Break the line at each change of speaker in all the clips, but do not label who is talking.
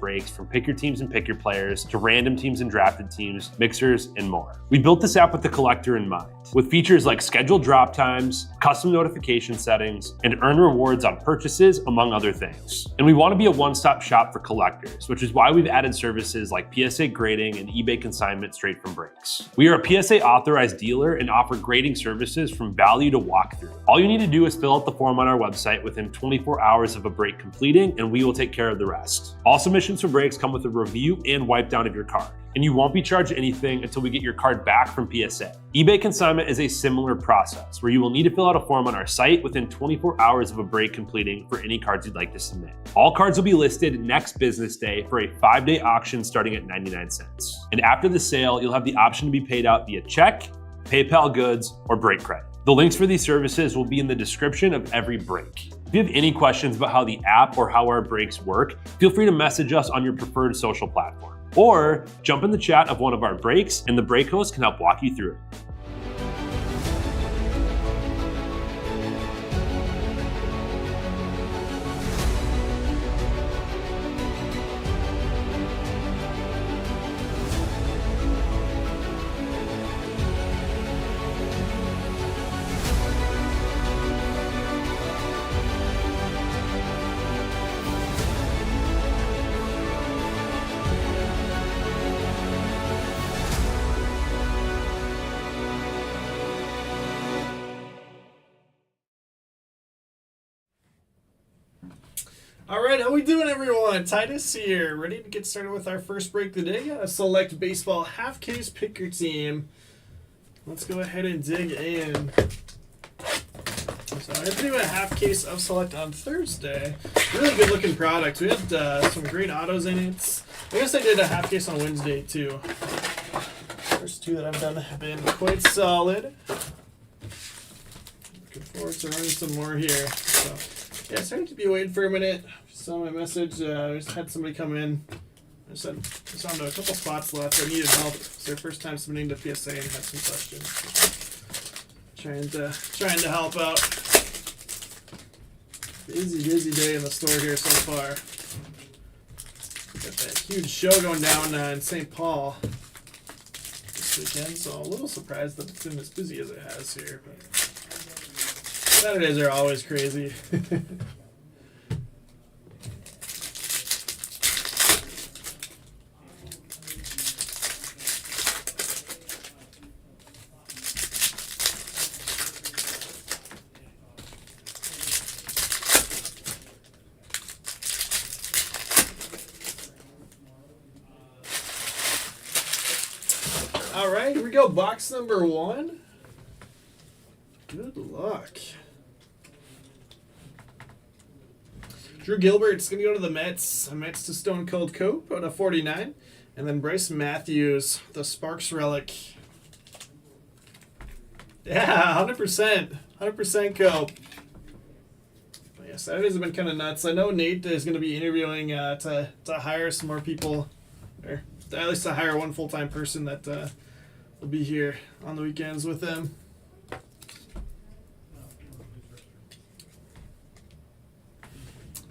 breaks from pick your teams and pick your players to random teams and drafted teams, mixers, and more. We built this app with the collector in mind, with features like scheduled drop times, custom notification settings, and earn rewards on purchases, among other things. And we want to be a one-stop shop for collectors, which is why we've added services like PSA grading and eBay consignment straight from breaks. We are a PSA authorized dealer and offer grading services from value to walkthrough. All you need to do is fill out the form on our website within 24 hours of a break completing, and we will take care of the rest. All submissions for breaks come with a review and wipe down of your card, and you won't be charged anything until we get your card back from PSA. eBay consignment is a similar process where you will need to fill out a form on our site within 24 hours of a break completing for any cards you'd like to submit. All cards will be listed next business day for a 5-day auction starting at 99 cents. And after the sale, you'll have the option to be paid out via check, PayPal goods, or break credit. The links for these services will be in the description of every break. If you have any questions about how the app or how our breaks work, feel free to message us on your preferred social platform. Or jump in the chat of one of our breaks and the break host can help walk you through it.
All right, how we doing, everyone? Titus here, ready to get started with our first break of the day. A select baseball half case, pick your team. Let's go ahead and dig in. So I have to do a half case of select on Thursday. Really good looking product. We had some great autos in it. I guess I did a half case on Wednesday too. First two that I've done have been quite solid. Looking forward to running some more here. So yeah, sorry to be waiting for a minute. Saw my message. I just had somebody come in. I said I found a couple spots left. I needed help. It's their first time submitting to PSA and had some questions. Trying to help out. Busy day in the store here so far. Got that huge show going down in St. Paul this weekend, so a little surprised that it's been as busy as it has here. But Saturdays are always crazy. All right, here we go. Box number 1. Good luck. Drew Gilbert's going to go to the Mets. Mets to Stone Cold Cope out of 49. And then Bryce Matthews, the Sparks relic. Yeah, 100%. 100% Cope. But yeah, Saturdays have been kind of nuts. I know Nate is going to be interviewing to hire some more people. Or at least to hire one full-time person that will be here on the weekends with them.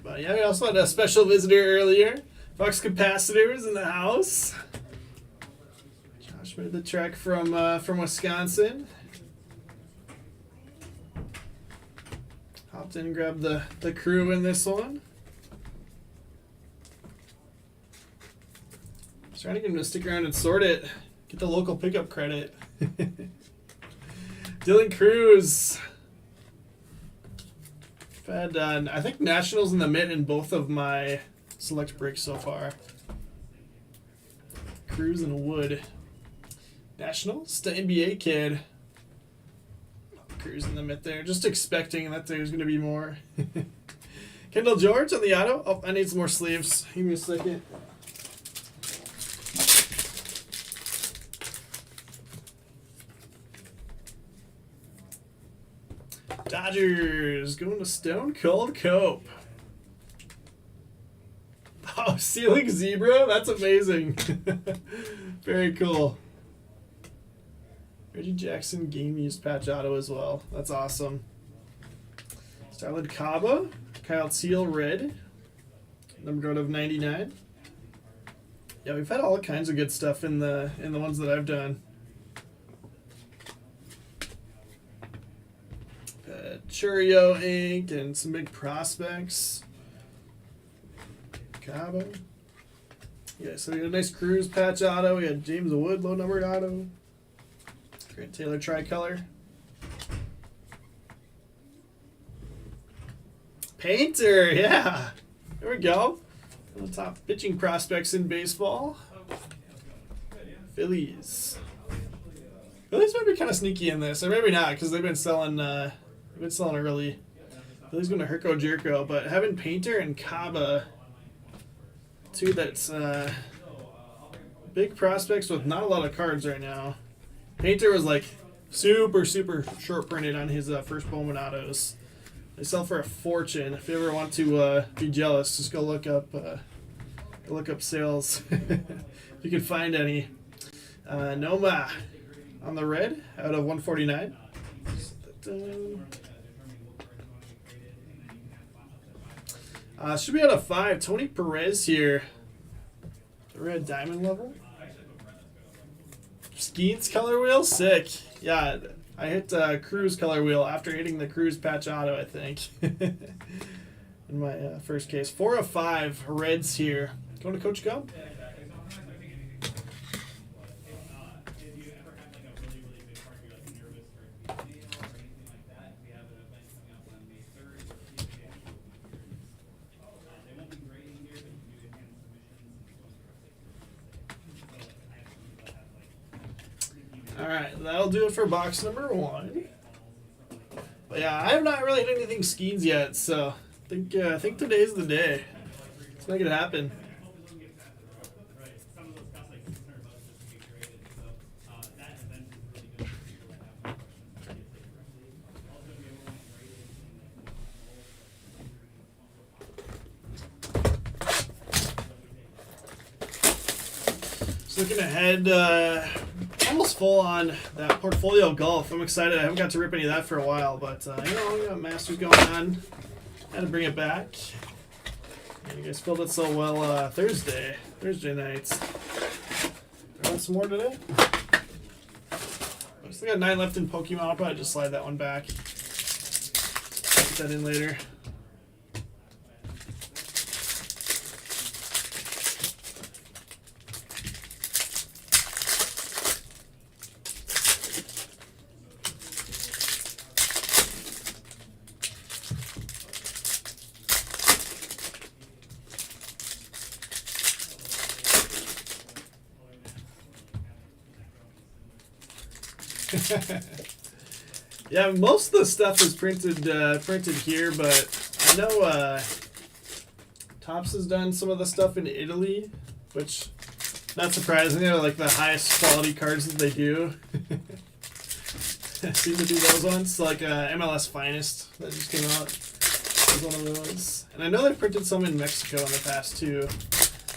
But yeah, we also had a special visitor earlier. Fox Capacitor is in the house. Josh made the trek from Wisconsin. Hopped in and grabbed the crew in this one. Trying to get him to stick around and sort it. Get the local pickup credit. Dylan Cruz. I've had, I think, Nationals in the mitt in both of my select breaks so far. Cruz and Wood. Nationals, the NBA kid. Cruz in the mitt there. Just expecting that there's going to be more. Kendall George on the auto. Oh, I need some more sleeves. Give me a second. Dodgers going to Stone Cold Cope. Oh, ceiling zebra? That's amazing. Very cool. Reggie Jackson game used patch auto as well. That's awesome. Starlid Caba, Kyle Teal red, numbered out of 99. Yeah, we've had all kinds of good stuff in the ones that I've done. Churio ink and some big prospects. Cabo. Yeah, so we had a nice Cruz patch auto. We had James Wood low numbered auto. Grant Taylor tricolor. Painter, yeah. There we go. One of the top pitching prospects in baseball. Phillies. Phillies might be kind of sneaky in this, or maybe not, because they've been selling. Early. Phillies going to Herco Jerko, but having Painter and Kaba, two that's big prospects with not a lot of cards right now. Painter was like super short printed on his first Bowman autos. They sell for a fortune. If you ever want to be jealous, just go look up sales. You can find any. Noma on the red out of 149. Should be out of 5. Tony Perez here. The red diamond level. Skeens color wheel, sick. Yeah, I hit Cruz color wheel after hitting the Cruz patch auto, I think. In my first case. 4 of 5 reds here. Going to Coach Go? Alright, that'll do it for box number 1. But yeah, I have not really hit anything Skeens yet, so I think today's the day. Let's make it happen. So looking ahead, almost full on that portfolio golf. I'm excited. I haven't got to rip any of that for a while, but we got Masters going on. Had to bring it back. And you guys filled it so well Thursday nights. Do I want some more today? I still got 9 left in Pokemon. I'll probably just slide that one back. Put that in later. Yeah, most of the stuff is printed here, but I know Topps has done some of the stuff in Italy, which not surprisingly are like the highest quality cards that they do. Seem to do those ones, like MLS Finest that just came out was one of those. And I know they printed some in Mexico in the past too.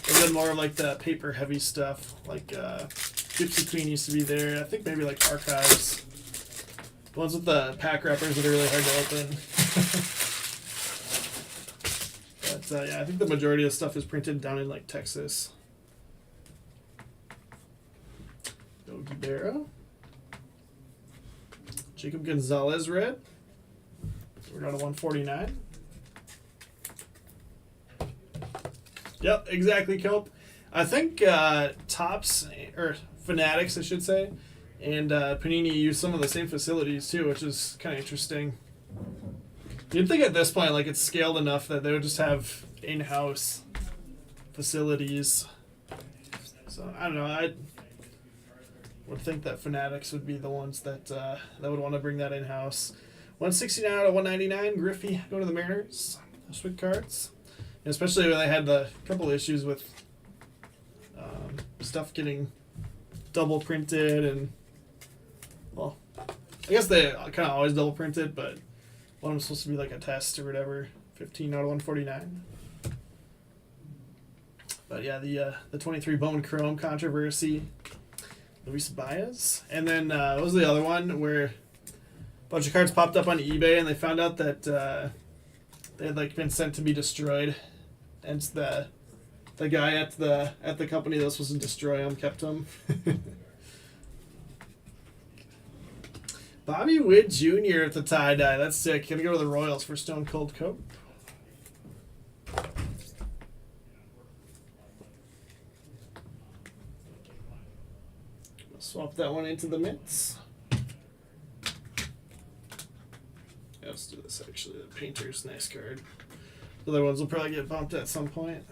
They've done more of like the paper heavy stuff, like Gypsy Queen used to be there. I think maybe like Archives. The ones with the pack wrappers that are really hard to open. But yeah, I think the majority of the stuff is printed down in like Texas. Yogi Berra. Jacob Gonzalez red. We're down to 149. Yep, exactly, Cope. I think Topps, or Fanatics, I should say, and Panini use some of the same facilities too, which is kind of interesting. You'd think at this point, like, it's scaled enough that they would just have in-house facilities. So I don't know. I would think that Fanatics would be the ones that would want to bring that in-house. 169 out of 199. Griffey go to the Mariners. Sweet cards, and especially when they had the couple issues with stuff getting double printed, and well, I guess they kind of always double printed, but one of them supposed to be like a test or whatever. 15 out of 149. But yeah, the 23 Bone Chrome controversy. Luis Baez, and then what was the other one where a bunch of cards popped up on eBay and they found out that they had like been sent to be destroyed, and the The guy at the company that was supposed to destroy him kept him. Bobby Witt Jr. at the tie-dye. That's sick. Gonna go to the Royals for Stone Cold Cope. Swap that one into the mints. Yeah, let's do this actually. The Painter's nice card. The other ones will probably get bumped at some point.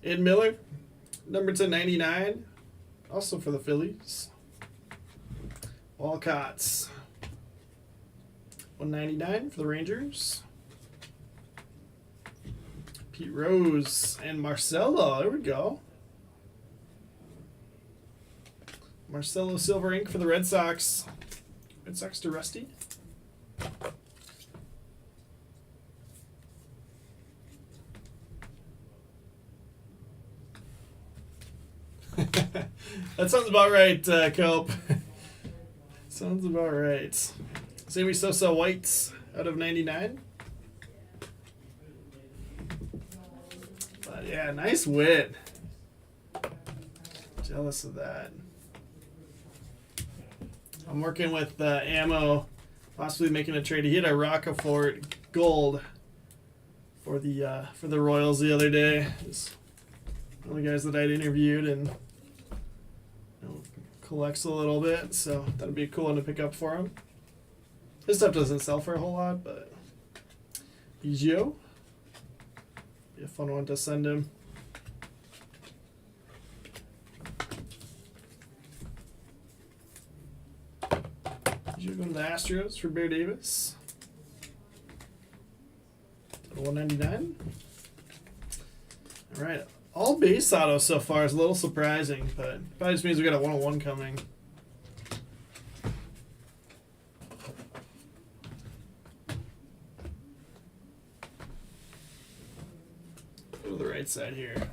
Ed Miller, number /99, also for the Phillies. Walcott's 199 for the Rangers. Pete Rose and Marcelo. There we go. Marcelo Silver Ink for the Red Sox. Red Sox to Rusty. That sounds about right, Cope. Sounds about right. Sammy Sosa Whites out of 99. But yeah, nice Wit. Jealous of that. I'm working with Ammo, possibly making a trade. He hit a Rockefort Gold for the Royals the other day. It's one of the guys that I'd interviewed and collects a little bit, so that'd be a cool one to pick up for him. His stuff doesn't sell for a whole lot, but Biggio, be a fun one to send him. Biggio going to the Astros for Bear Davis. 199. All right. All base autos so far is a little surprising, but probably just means we got a 101 coming. Go to the right side here.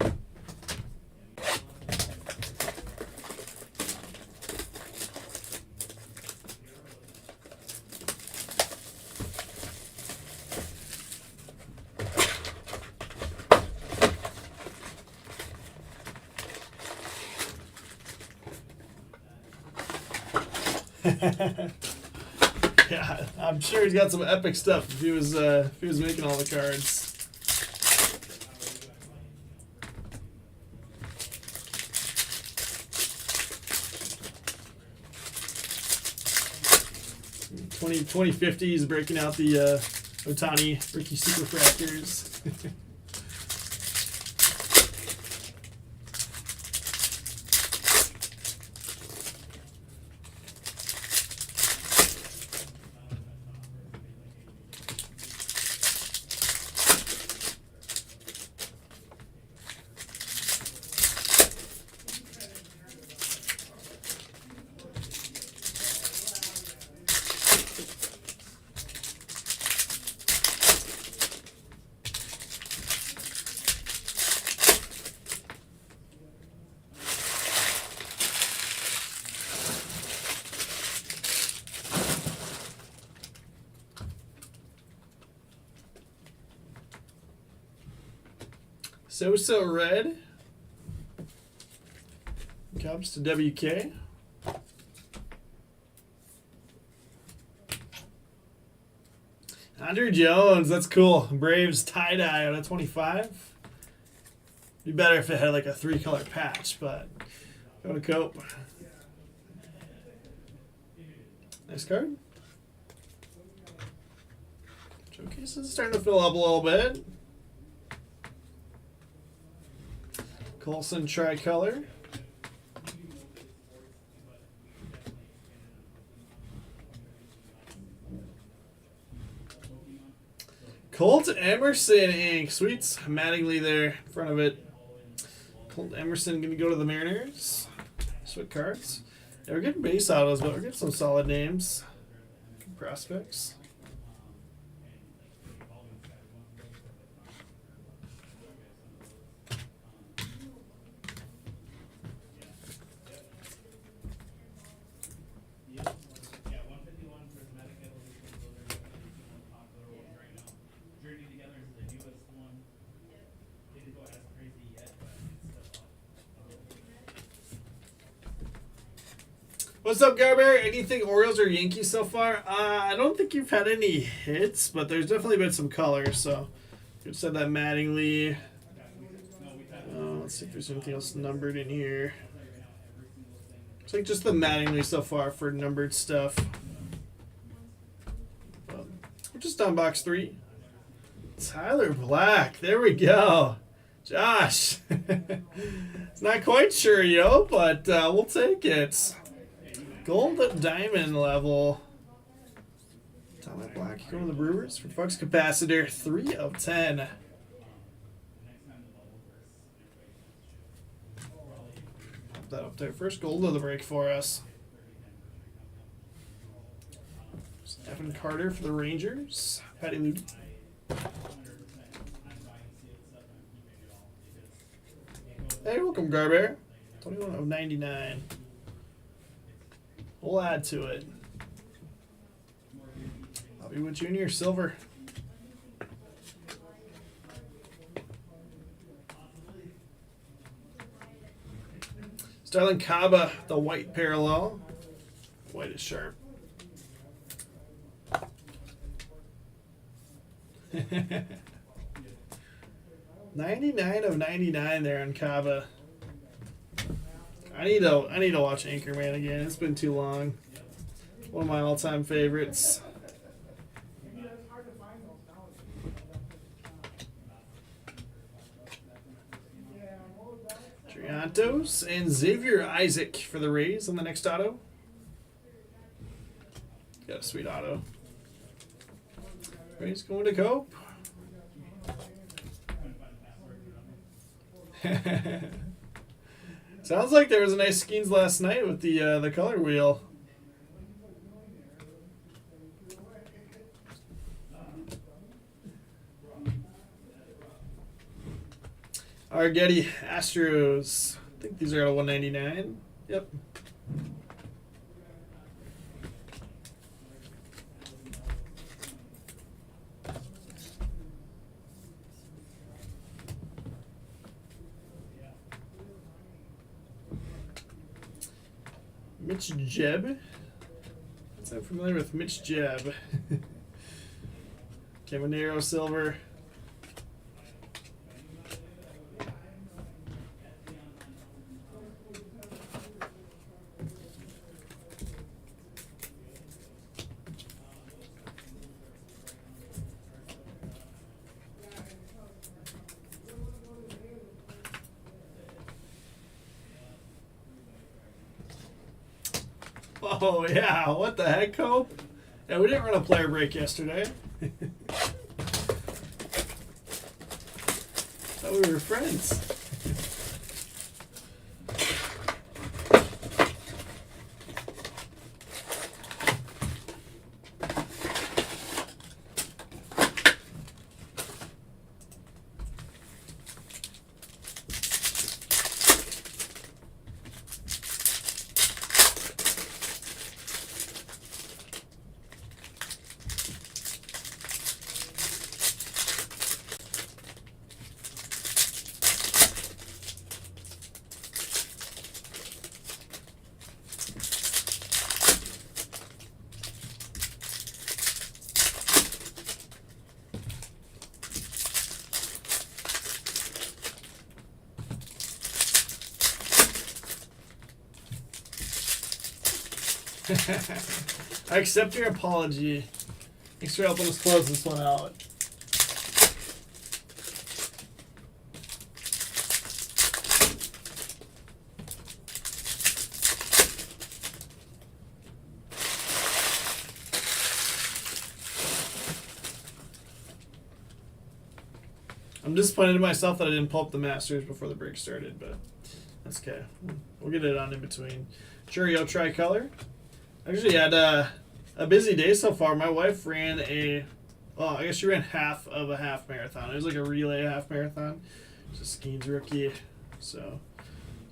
Yeah, I'm sure he's got some epic stuff if he was making all the cards. In 2050 he's breaking out the Otani Ricky Superfractors. Sosa Red. Cubs to WK. Andrew Jones, that's cool. Braves tie-dye out of 25. Be better if it had like a 3-color patch, but go to Cope. Nice card. Showcase is starting to fill up a little bit. Colson tricolor. Colt Emerson ink. Sweets. Mattingly there in front of it. Colt Emerson going to go to the Mariners. Sweet cards. Yeah, we're getting base autos, but we're getting some solid names. Good prospects. What's up, Garber? Anything Orioles or Yankees so far? I don't think you've had any hits, but there's definitely been some colors. So you said that Mattingly. Let's see if there's anything else numbered in here. It's like just the Mattingly so far for numbered stuff. We're just on box 3. Tyler Black. There we go. Josh. It's not quite sure, yo, but we'll take it. Gold diamond level. Tyler Black going to the Brewers for Flux Capacitor. 3 of 10. Pop that up there. First gold of the break for us. Evan Carter for the Rangers. Patty Ludy. Hey, welcome, Garber. 21 of 99. We'll add to it. I'll be with Junior Silver. Starlin Caba, the white parallel. White is sharp. 99 of 99 there on Caba. I need to watch Anchorman again. It's been too long. One of my all-time favorites. Triantos and Xavier Isaac for the Rays on the next auto. Got a sweet auto. Rays going to Cope. Sounds like there was a nice skeins last night with the color wheel. Argetti Astros. I think these are out of 199. Yep. Mitch Jeb. What's that familiar with Mitch Jeb? Caminero Silver. Oh, yeah. What the heck, Cope? Yeah, we didn't run a player break yesterday. Thought we were friends. I accept your apology. Thanks for helping us close this one out. I'm disappointed in myself that I didn't pull up the Masters before the break started, but that's okay. We'll get it on in between. Churio Tricolor. Actually had a busy day so far. My wife ran I guess she ran half of a half marathon. It was like a relay half marathon. It's a Skeens rookie. So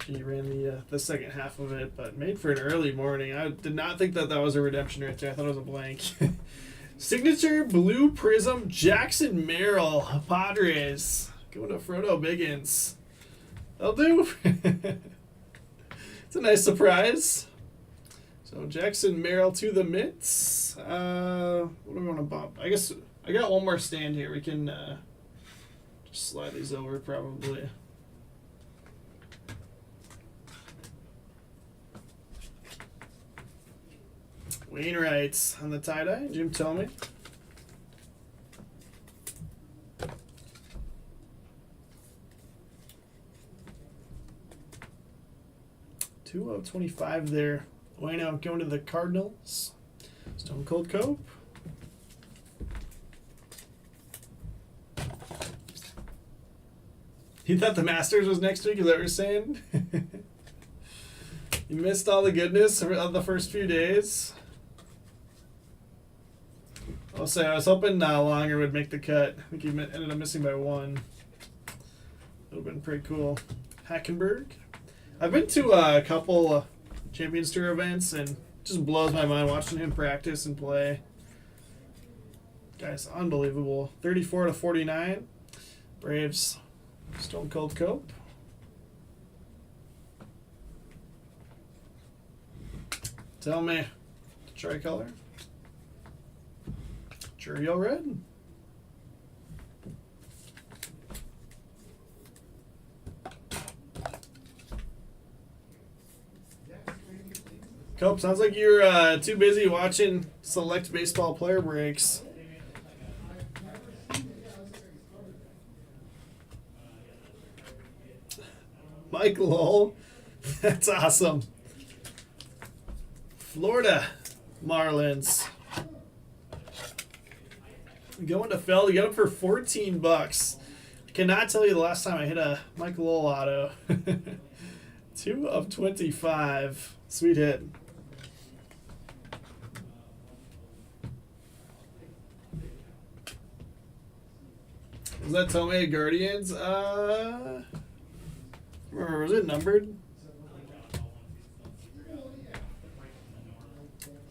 she ran the second half of it, but made for an early morning. I did not think that was a redemption right there. I thought it was a blank. Signature Blue Prism Jackson Merrill Padres. Going to Frodo Biggins. That'll do. It's a nice surprise. So Jackson Merrill to the mitts. What do we want to bump? I guess I got one more stand here. We can just slide these over probably. Wainwright's on the tie-dye. Jim Tomey. $2/25 there. Wayno going to the Cardinals. Stone Cold Cope. You thought the Masters was next week? Is that what you're saying? You missed all the goodness of the first few days. I'll say I was hoping Longer would make the cut. I think he ended up missing by 1. That would have been pretty cool. Hackenberg. I've been to a couple Champions Tour events and it just blows my mind watching him practice and play. Guy's unbelievable. 34/49. Braves. Stone Cold Cope. Tell me. Tricolor. Cheerio Red. Cope, sounds like you're too busy watching select baseball player breaks. Mike Lowell. That's awesome. Florida Marlins. Going to Feld. You got him for $14. I cannot tell you the last time I hit a Mike Lowell auto. 2/25. Sweet hit. Was that Tomei Guardians? Remember, was it numbered?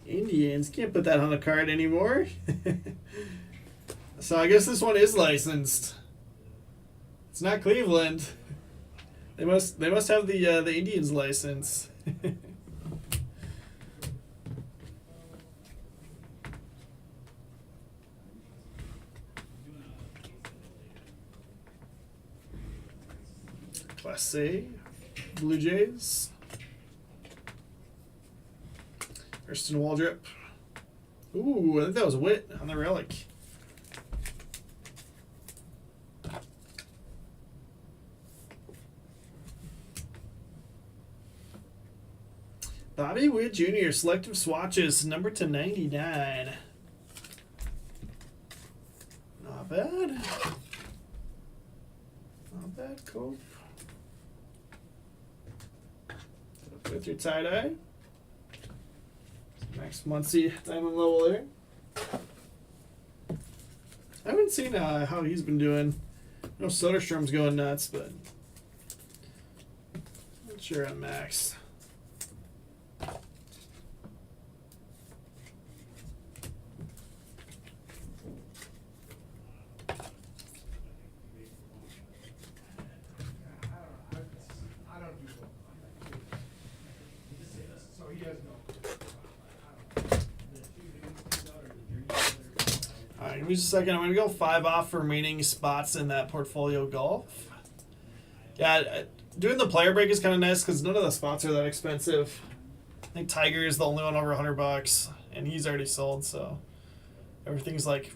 Indians. Can't put that on a card anymore. So I guess this one is licensed. It's not Cleveland. They must have the Indians license. Class A, Blue Jays. Kirsten Waldrop. Ooh, I think that was Witt on the relic. Bobby Witt Jr. Selective swatches, number /99. Not bad. Not bad, Cope. With your tie-dye. Max Muncy, diamond level there. I haven't seen how he's been doing. I know Soderstrom's going nuts, but not sure on Max. Alright, give me just a second. I'm going to go 5 off remaining spots in that portfolio golf. Yeah, doing the player break is kind of nice because none of the spots are that expensive. I think Tiger is the only one over $100, and he's already sold, so everything's like,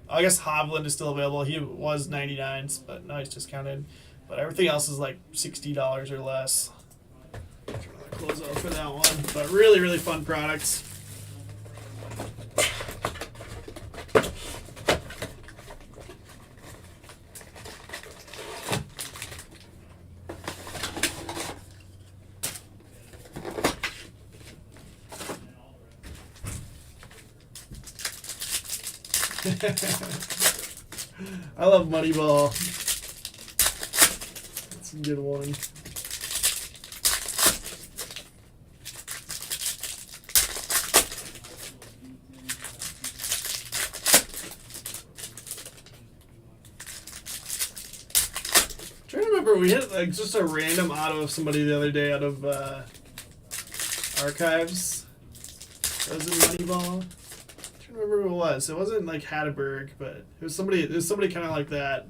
I guess Hovland is still available. He was 99, but now he's discounted. But everything else is like $60 or less. Close out for that one, but really, really fun products. I love Moneyball. That's a good one. Trying to remember, we hit like just a random auto of somebody the other day out of archives. Was it Moneyball? I can't remember who it was. It wasn't like Hatterberg, but it was somebody. It was somebody kind of like that.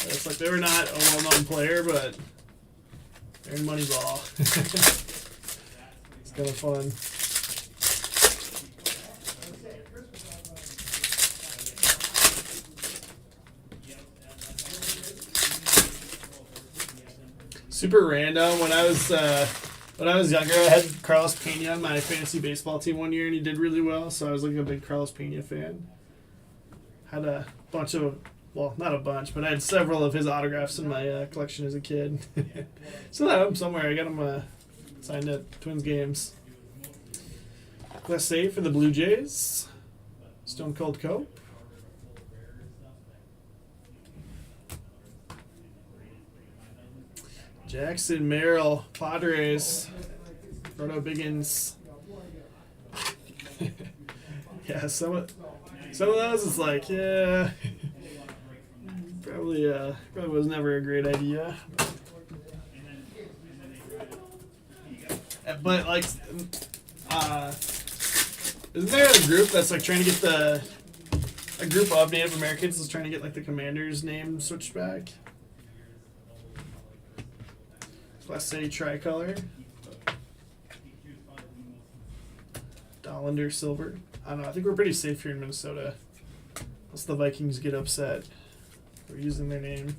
It's like they were not a well-known player, but they're in Moneyball. It's kind of fun. Super random. When I was younger, I had Carlos Pena on my fantasy baseball team one year, and he did really well. So I was like a big Carlos Pena fan. Had a bunch of, well, not a bunch, but I had several of his autographs in my collection as a kid. Still have them somewhere. I got them signed at Twins games. Class save for the Blue Jays. Stone Cold Cope. Jackson Merrill, Padres. Frodo Biggins. Yeah, some of those is like, yeah, probably was never a great idea. But like, isn't there a group that's like trying to get a group of Native Americans is trying to get like the commander's name switched back? Class A tricolor. Dollander silver. I don't know. I think we're pretty safe here in Minnesota. Unless the Vikings get upset. We're using their name.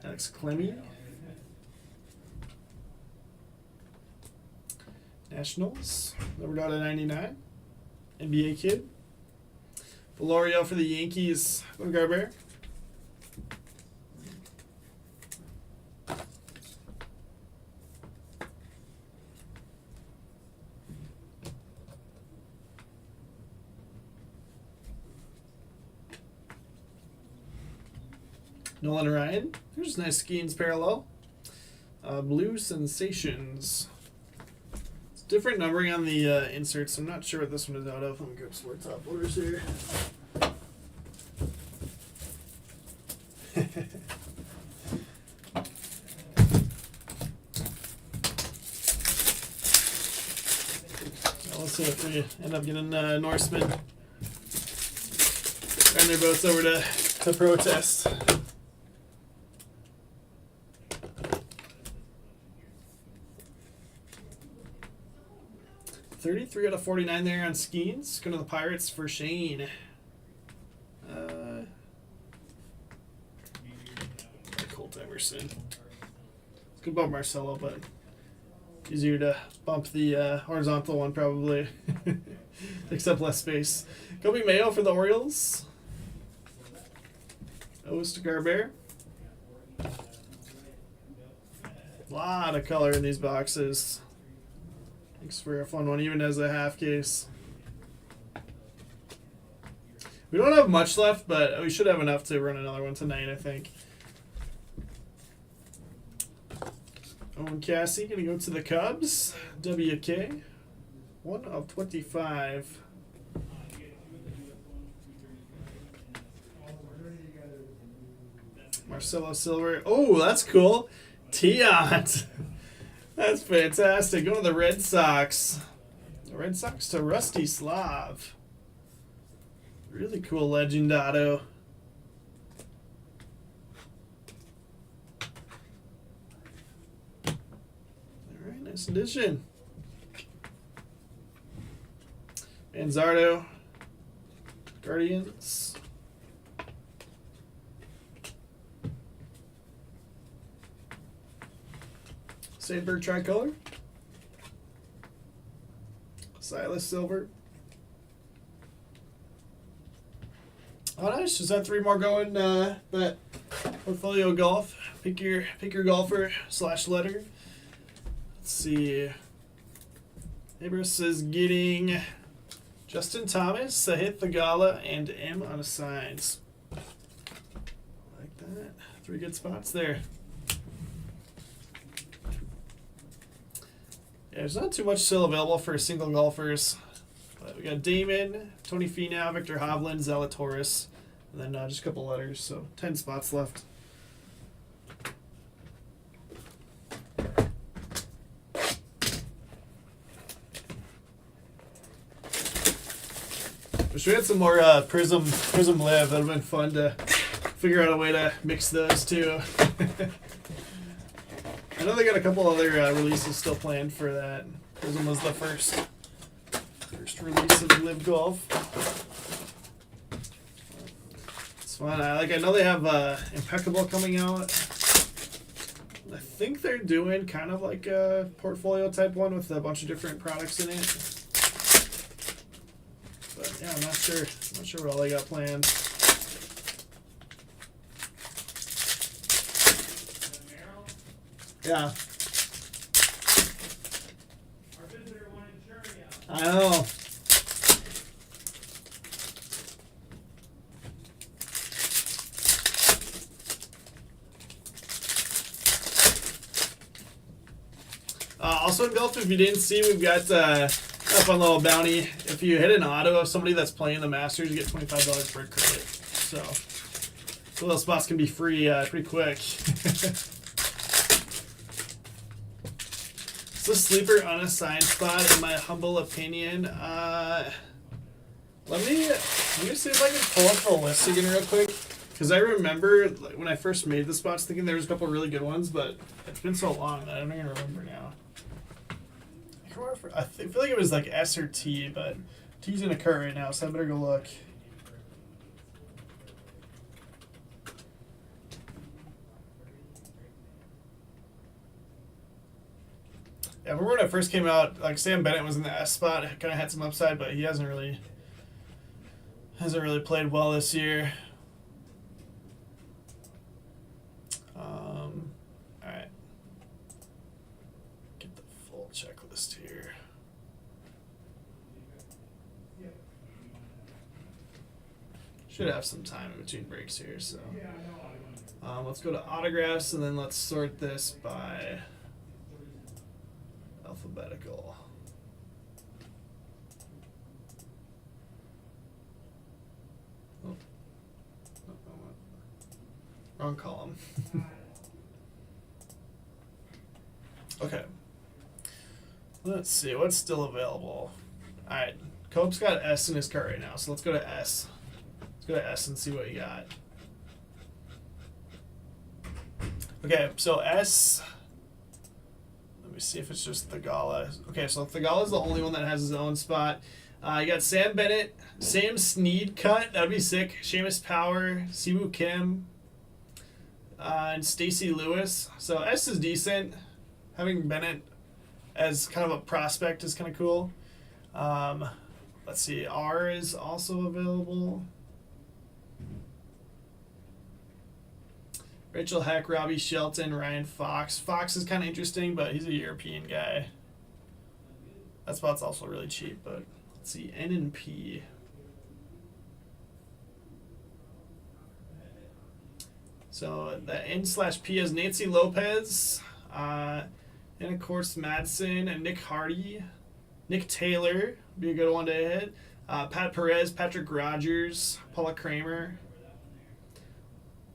Alex Clemmy. Nationals. Numbered out of 99. NBA kid. Valorio for the Yankees. Garber. Nolan Ryan. There's nice Skeens parallel. Blue Sensations. It's different numbering on the inserts. I'm not sure what this one is out of. Let me grab some more top loaders here. Let's see if we end up getting Norsemen. Turn their boats over to protest. 33 out of 49 there on Skeens. Going to the Pirates for Shane. Colt Emerson. It's good about Marcelo, but easier to bump the horizontal one probably. Takes up less space. Kobe Mayo for the Orioles. O's to Garber. A lot of color in these boxes. Thanks for a fun one, even as a half case. We don't have much left, but we should have enough to run another one tonight, I think. Owen Cassie going to go to the Cubs. WK. 1 of 25. Marcelo Silver. Oh, that's cool. Tiant. That's fantastic. Going to the Red Sox. The Red Sox to Rusty Slav. Really cool legend auto. Alright, nice addition. Manzardo. Guardians. Sandberg tricolor. Silas Silver. Oh, nice. Just had 3 more going. That portfolio golf. Pick your golfer / letter. Let's see. Abras is getting Justin Thomas, Sahith Thagala, and M on assigns. Like that. 3 good spots there. Yeah, there's not too much still available for single golfers. But we got Damon, Tony Finau, Victor Hovland, Zalatoris, and then just a couple letters. So 10 spots left. Wish we had some more Prism Live. That would have been fun to figure out a way to mix those too. I know they got a couple other releases still planned for that. Prism was the first release of Live Golf. It's fun. I know they have Impeccable coming out. I think they're doing kind of like a portfolio type one with a bunch of different products in it. But yeah, I'm not sure what all they got planned. Yeah. I know. Also in golf, if you didn't see, we've got a fun little bounty. If you hit an auto of somebody that's playing the Masters, you get $25 for a credit. So those spots can be free pretty quick. It's a sleeper unassigned spot, in my humble opinion. Let me see if I can pull up the list again real quick. Because I remember when I first made the spots thinking there was a couple really good ones, but it's been so long that I don't even remember now. I feel like it was like S or T, but T's gonna occur right now, so I better go look. Yeah, I remember when it first came out, like Sam Bennett was in the S spot, kind of had some upside, but he hasn't really played well this year. All right, get the full checklist here. Should have some time in between breaks here, so let's go to autographs and then let's sort this by alphabetical. Oh. Wrong column. Okay. Let's see what's still available. All right, Cope's got S in his cart right now, so let's go to S. Let's go to S and see what you got. Okay, so S. Let me see if it's just Thagala. Okay, so Thagala's the only one that has his own spot. You got Sam Bennett, Sam Snead cut. That would be sick. Seamus Power, Siwoo Kim, and Stacey Lewis. So S is decent. Having Bennett as kind of a prospect is kind of cool. Let's see. R is also available. Rachel Heck, Robbie Shelton, Ryan Fox. Fox is kind of interesting, but he's a European guy. That spot's also really cheap, but let's see. N and P. So the N/P is Nancy Lopez, and of course Madsen and Nick Hardy. Nick Taylor would be a good one to hit. Pat Perez, Patrick Rogers, Paula Kramer.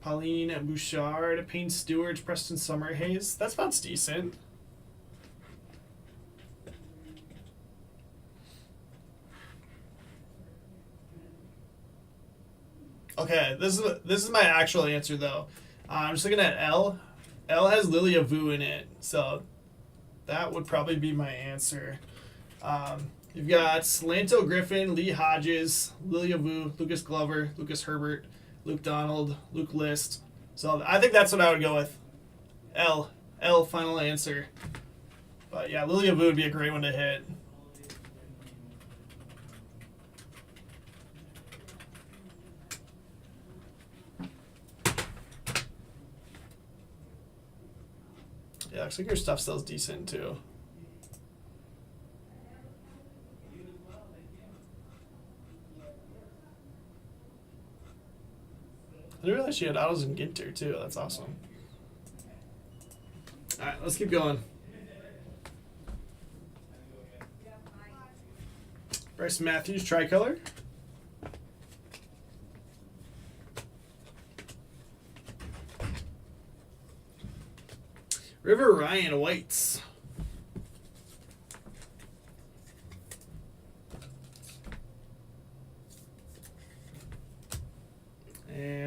Pauline Bouchard, Payne Stewart, Preston Summerhays. That spot's decent. Okay, this is my actual answer though. I'm just looking at L. L has Lilia Vu in it, so that would probably be my answer. You've got Lanto Griffin, Lee Hodges, Lilia Vu, Lucas Glover, Lucas Herbert, Luke Donald, Luke List. So I think that's what I would go with. L. L, final answer. But yeah, Lilia Vu would be a great one to hit. Yeah, looks like your stuff sells decent too. I didn't realize she had autos in Ginter too. That's awesome. All right, let's keep going. Bryce Matthews, tricolor. River Ryan, whites.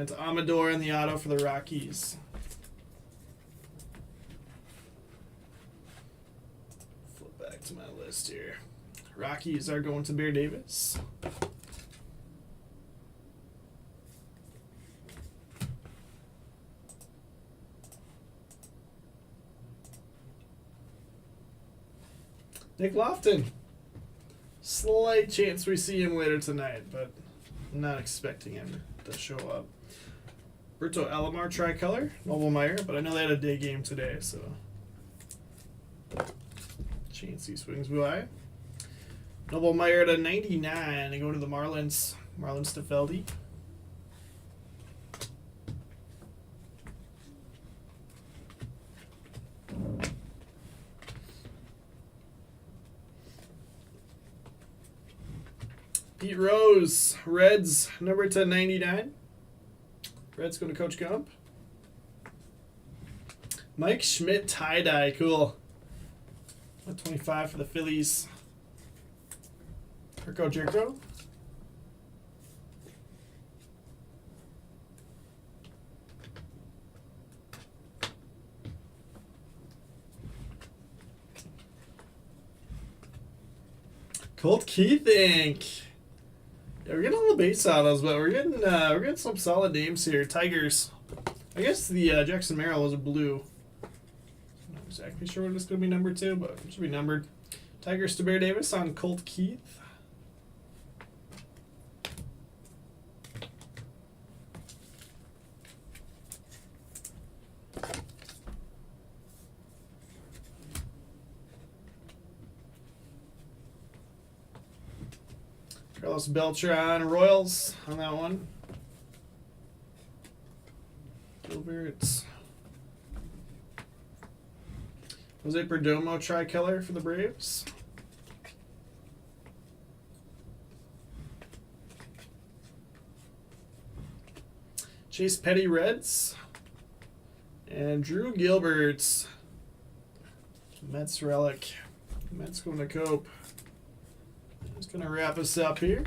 got Amador in the auto for the Rockies. Flip back to my list here. Rockies are going to Bear Davis. Nick Lofton. Slight chance we see him later tonight, but I'm not expecting him to show up. Berto Alomar tricolor, Noble Meyer, but I know they had a day game today, so chance he swings by. Noble Meyer at a 99. They go to the Marlins. Marlins to Feldy. Pete Rose, Reds, number 1099. Reds going to Coach Gump. Mike Schmidt tie-dye, cool. 125 for the Phillies. Herco Jerko. Colt Keith Inc. Yeah, we're getting a little base autos, but we're getting some solid names here. Tigers. I guess the Jackson Merrill was a blue. I'm not exactly sure what it's going to be number 2, but it should be numbered. Tigers to Bear Davis on Colt Keith. Carlos Beltran, Royals on that one. Gilbert's. Jose Perdomo tricolor for the Braves. Chase Petty Reds. And Drew Gilbert's. Mets relic. Mets going to Cope. Just going to wrap us up here.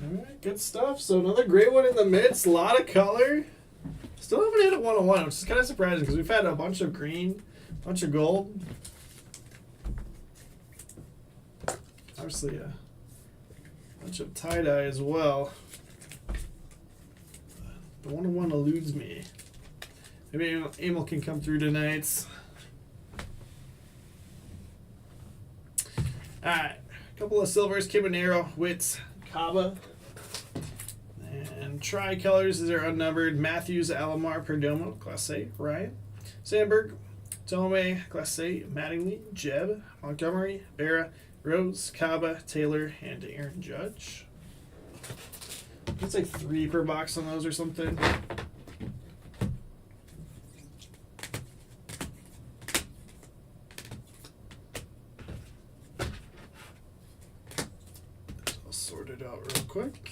Alright, good stuff. So another great one in the midst. A lot of color. Still haven't hit a 101, which is kind of surprising because we've had a bunch of green, a bunch of gold. Obviously a bunch of tie-dye as well. The 101 eludes me. Maybe Emil can come through tonight. Alright, a couple of silvers, Cabanero, Witt, Caba. And tricolors, these are unnumbered. Matthews, Alomar, Perdomo, Class A, Ryan. Sandberg, Tome, Class A, Mattingly, Jeb, Montgomery, Berra, Rose, Caba, Taylor, and Aaron Judge. It's like 3 per box on those or something. I'll sort it out real quick.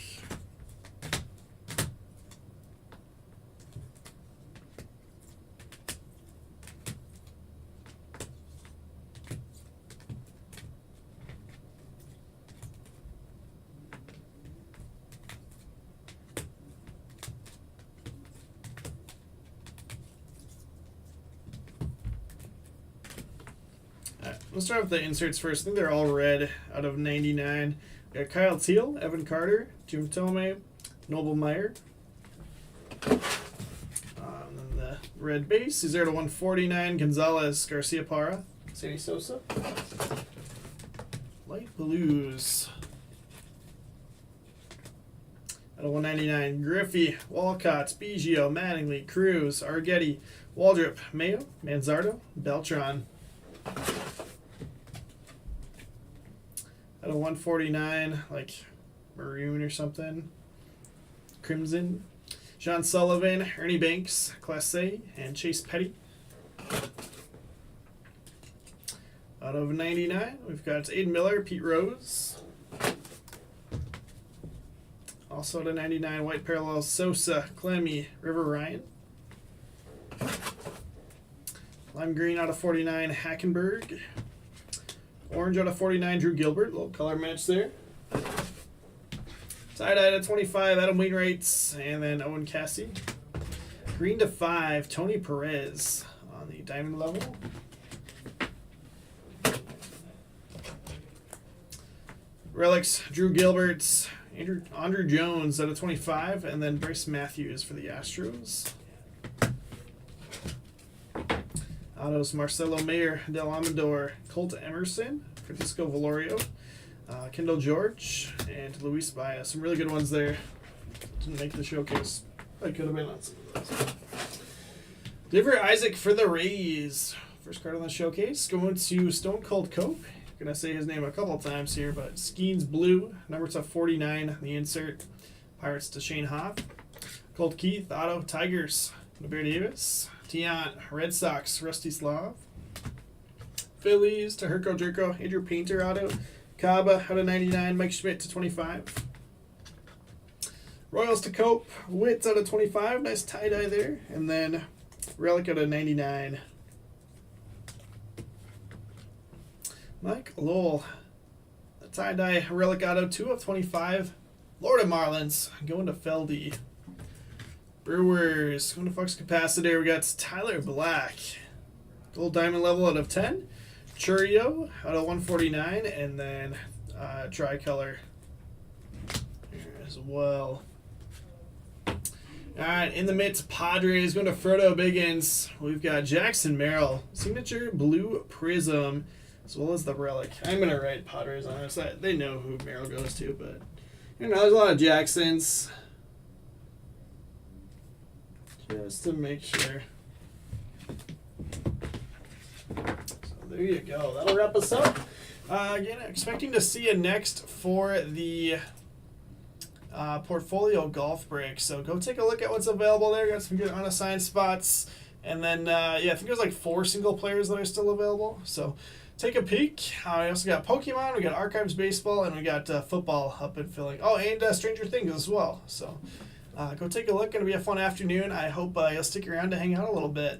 Let's start with the inserts first. I think they're all red out of 99. We got Kyle Teal, Evan Carter, Jim Thome, Noble Meyer. And then the red base, 0 to 149, Gonzalez, Garcia Parra, Sammy Sosa. Light blues. Out of 199, Griffey, Walcott, Biggio, Mattingly, Cruz, Argetti, Waldrop, Mayo, Manzardo, Beltran. Out of 149, like maroon or something. Crimson. John Sullivan, Ernie Banks, Class A, and Chase Petty. Out of 99, we've got Aiden Miller, Pete Rose. Also to 99, white parallel, Sosa, Clemmy, River Ryan. Lime green out of 49, Hackenberg. Orange out of 49, Drew Gilbert. Little color match there. Tie-dye out of 25, Adam Wainwright. And then Owen Cassie. Green to 5, Tony Perez on the diamond level. Relics, Drew Gilbert, Andrew Jones out of 25, and then Bryce Matthews for the Astros. Autos, Marcelo Mayer, Del Amador, Colt Emerson, Francisco Valorio, Kendall George, and Luis Baez. Some really good ones there. Didn't make the showcase. I could have been on some of those. Diver Isaac for the Rays. First card on the showcase. Going to Stone Cold Cope. Gonna say his name a couple times here, but Skeens Blue, number to 49 on the insert. Pirates to Shane Hoff. Colt Keith, Auto, Tigers, Nabear Davis. Tiant, Red Sox, Rusty Slav. Phillies to Herco Jerko, Andrew Painter, Auto. Kaba out of 99, Mike Schmidt to 25. Royals to Cope, Witz out of 25, nice tie-dye there. And then Relic out of 99. Mike Lowell, a tie-dye Relic Auto 2 of 25. Florida Marlins going to Feldy. Brewers going to Fox Capacitor. We got Tyler Black, gold diamond level out of 10. Churio out of 149, and then tricolor here as well. All right, in the midst, Padres going to Frodo Biggins. We've got Jackson Merrill, signature blue prism, as well as the relic. I'm going to write Padres on it. So they know who Merrill goes to, but you know, there's a lot of Jacksons. Just to make sure. So there you go. That'll wrap us up. Again, expecting to see you next for the portfolio golf break. So go take a look at what's available there. Got some good unassigned spots. And then, yeah, I think there's like 4 single players that are still available. So take a peek. We also got Pokemon, we got Archives Baseball, and we got football up and filling. Oh, and Stranger Things as well. So go take a look. Going to be a fun afternoon. I hope you'll stick around to hang out a little bit.